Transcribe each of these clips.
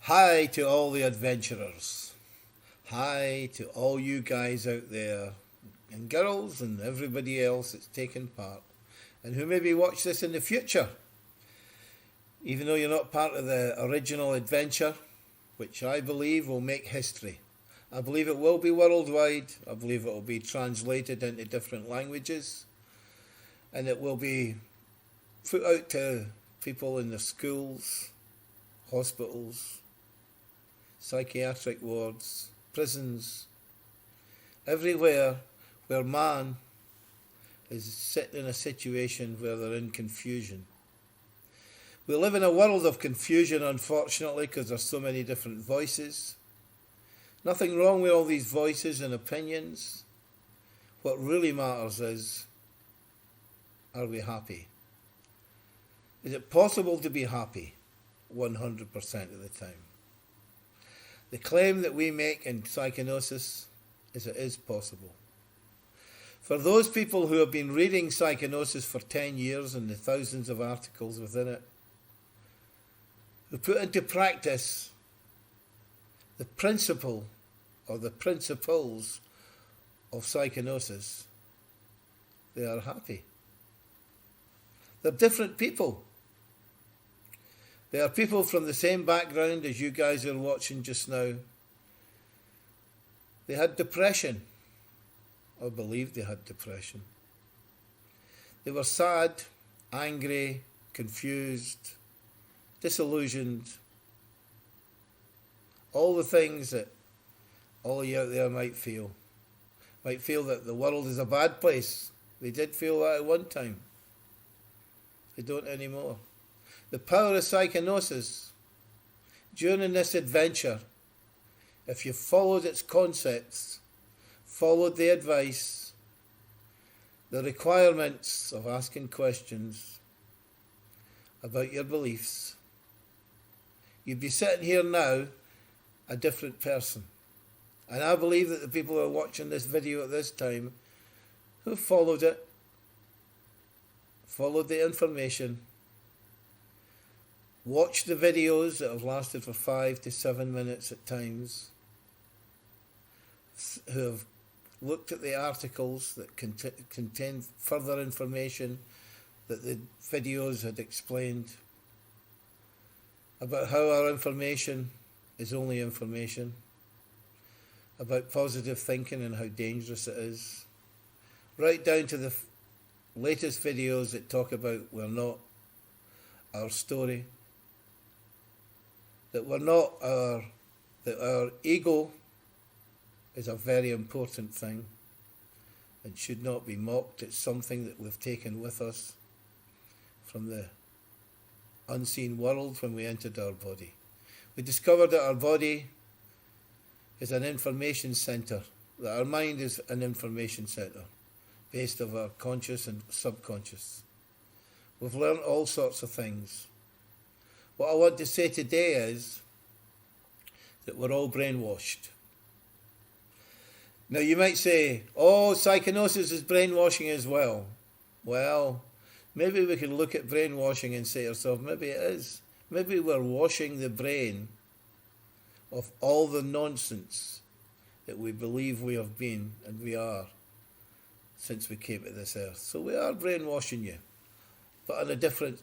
Hi to all the adventurers. Hi to all you guys out there and girls and everybody else that's taken part and who maybe watch this in the future. Even though you're not part of the original adventure, which I believe will make history. I believe it will be worldwide. I believe it will be translated into different languages. And it will be put out to people in the schools, hospitals, psychiatric wards, prisons, everywhere where man is sitting in a situation where they're in confusion. We live in a world of confusion, unfortunately, because there's so many different voices. Nothing wrong with all these voices and opinions. What really matters is, are we happy? Is it possible to be happy 100% of the time? The claim that we make in Psychgnosis is it is possible. For those people who have been reading Psychgnosis for 10 years and the thousands of articles within it, who put into practice the principle or the principles of Psychgnosis, they are happy. They're different people. They are people from the same background as you guys are watching just now. They had depression, or believed they had depression. They were sad, angry, confused, disillusioned. All the things that all of you out there might feel. Might feel that the world is a bad place. They did feel that at one time. They don't anymore. The power of Psychgnosis, during this adventure, if you followed its concepts, followed the advice, the requirements of asking questions about your beliefs, you'd be sitting here now a different person. And I believe that the people who are watching this video at this time, who followed it, followed the information, watched the videos that have lasted for 5 to 7 minutes at times, who have looked at the articles that contain further information that the videos had explained about how our information is only information, about positive thinking and how dangerous it is, right down to the latest videos that talk about we're not our story, that our ego is a very important thing and should not be mocked. It's something that we've taken with us from the unseen world when we entered our body. We discovered that our body is an information centre, that our mind is an information centre based on our conscious and subconscious. We've learned all sorts of things. What I want to say today is that we're all brainwashed. Now you might say, oh, Psychgnosis is brainwashing as well. Well, maybe we can look at brainwashing and say to ourselves, maybe it is. Maybe we're washing the brain of all the nonsense that we believe we have been and we are since we came to this earth. So we are brainwashing you, but on a different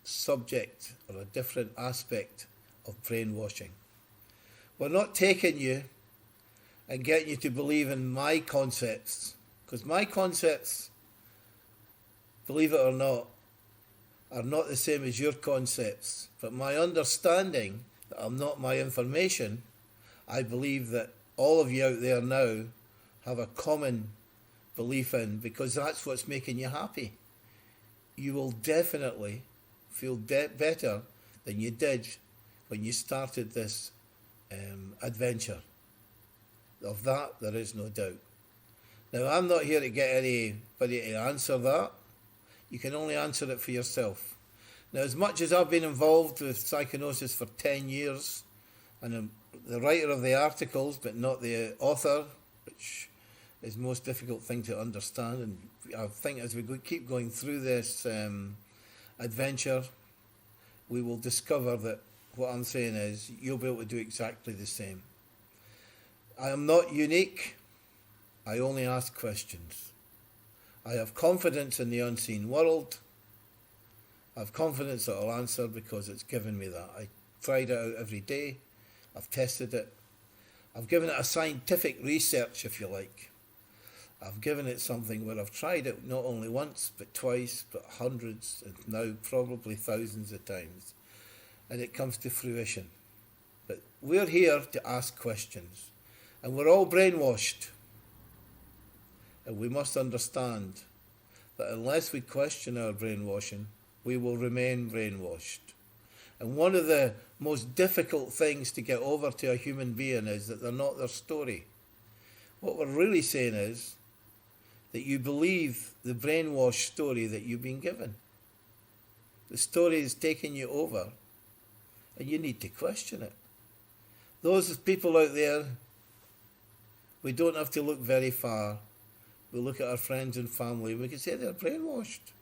subject or a different aspect of brainwashing. We're not taking you and getting you to believe in my concepts, because my concepts, believe it or not, are not the same as your concepts. But my understanding that I'm not my information, I believe that all of you out there now have a common belief in, because that's what's making you happy. You will definitely feel better than you did when you started this adventure. Of that, there is no doubt. Now, I'm not here to get anybody to answer that. You can only answer it for yourself. Now, as much as I've been involved with Psychgnosis for 10 years, and I'm the writer of the articles, but not the author, which is the most difficult thing to understand, and I think as we keep going through this adventure, we will discover that what I'm saying is you'll be able to do exactly the same. I am not unique. I only ask questions. I have confidence in the unseen world. I have confidence that I'll answer because it's given me that. I tried it out every day. I've tested it. I've given it a scientific research, if you like. I've given it something where I've tried it not only once, but twice, but hundreds, and now probably thousands of times. And it comes to fruition. But we're here to ask questions. And we're all brainwashed. And we must understand that unless we question our brainwashing, we will remain brainwashed. And one of the most difficult things to get over to a human being is that they're not their story. What we're really saying is that you believe the brainwashed story that you've been given. The story is taking you over, and you need to question it. Those people out there, we don't have to look very far. We look at our friends and family, and we can say they're brainwashed.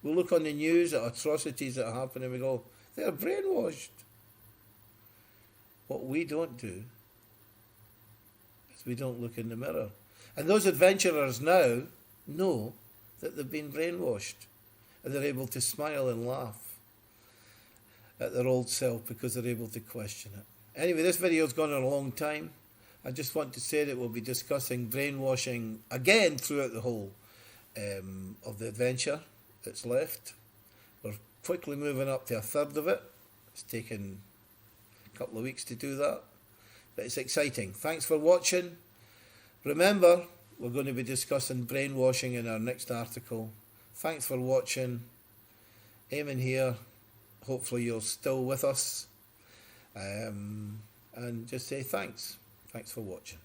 We look on the news at atrocities that happen, and we go, they're brainwashed. What we don't do is we don't look in the mirror. And those adventurers now know that they've been brainwashed, and they're able to smile and laugh at their old self because they're able to question it. Anyway, this video's gone on a long time. I just want to say that we'll be discussing brainwashing again throughout the whole of the adventure that's left. We're quickly moving up to a third of it. It's taken a couple of weeks to do that, but it's exciting. Thanks for watching. Remember, we're going to be discussing brainwashing in our next article. Thanks for watching. Eamon here. Hopefully you're still with us. And just say thanks. Thanks for watching.